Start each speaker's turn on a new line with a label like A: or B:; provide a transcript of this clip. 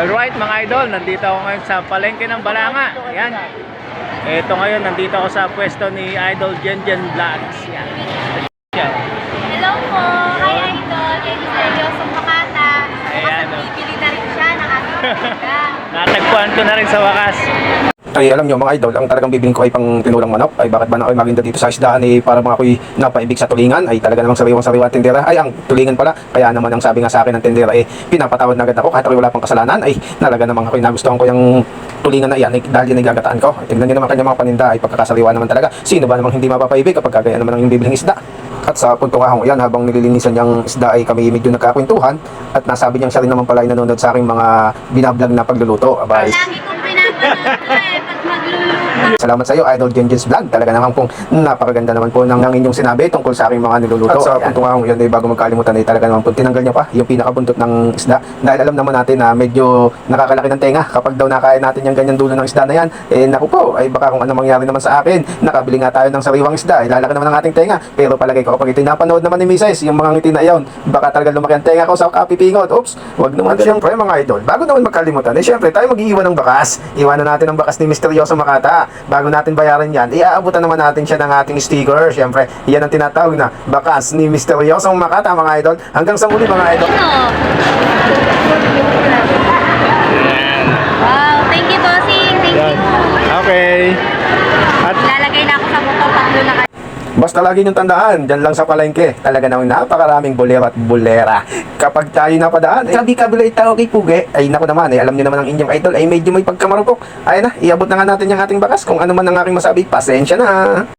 A: Alright mga idol, nandito ako ngayon sa palengke ng Balanga. Yan. Ito ngayon, nandito ako sa pwesto ni Idol Jenjen Vlogs. Yan.
B: Hello po! Hi Idol! Yan yung seryosong Makata. Kasi bibili na rin siya ng ating pagkaga.
A: Natagpuan ko na rin sa wakas.
C: Ay, alam nyo mga idol, ang talagang bibiling ko ay pang tinulang manok. Ay, bakit ba na ako'y maganda dito sa isdaan para mga ako'y napaibig sa tulingan? Ay, talaga namang sariwang-sariwa ang tindera. Ay, ang tulingan pala. Kaya naman ang sabi nga sa akin ng tindera, pinapatawad na agad ako kahit ako'y wala pang kasalanan. Ay, talaga namang ako'y nagustuhan ko yung tulingan na iyan dahil yan ay gagataan ko. Ay, tignan nyo naman kanyang mga paninda. Ay, pagkakasariwa naman talaga. Sino ba namang hindi mapapaibig kapag kagaya naman ang yung bibiling isda? At sa puntong ahong yan, habang nililinisan niyang isda ay kami medyo nagkakwentuhan at nasabi niyang siya rin naman pala ay nanonood sa aking mga binablog na pagluluto. Abay,
B: Lagi kong pinapanood ko pag magluluto.
C: salamat sa iyo, Idol Jenjen's Vlog. Talaga naman pong napakaganda naman po ng inyong sinabi tungkol sa aking mga niluluto. At sa puntong ahong yan, bago magkalimutan ay talaga naman po tinanggal niya pa yung pinakabuntot ng isda. Dahil alam naman natin na medyo nakakalaki ng tenga kapag daw nakain natin yung ganyan dulo ng isda na yan. Naku po, ay baka kung ano mangyari naman sa akin. Nakabili nga tayo ng sariwang isda, lalaki naman ang ating tenga. Pero palagay ko kapag ito napanood naman ni Mrs. yung mga ngiti na iyon, baka talaga lumaki ang tenga ko sa kapipingot. Oops, wag naman. Siyempre mga idol, bago naman magkalimutan, siyempre tayo mag-iiwan ng bakas. Iwanan natin ang bakas ni Misteryoso Makata. Bago natin bayaran yan, iaabutan naman natin siya ng ating sticker. Siyempre, yan ang tinatawag na bakas ni Misteryoso Makata mga idol. Hanggang sa muli mga idol.
B: Wow, thank you bossing. Thank you.
A: Okay. At
B: Ilalagay na ako sa motor, tatlo na kayo.
C: Basta lagi niyong tandaan, dyan lang sa palengke, talaga namang napakaraming bolero at bolera. Kapag tayo napadaan, sabi kabila itaw kay Puge, ay naku naman, alam niyo naman ang inyong idol, ay medyo may pagkamarupok. Ayun na, iabot na nga natin yung ating bakas. Kung ano man ang aking masabi, pasensya na.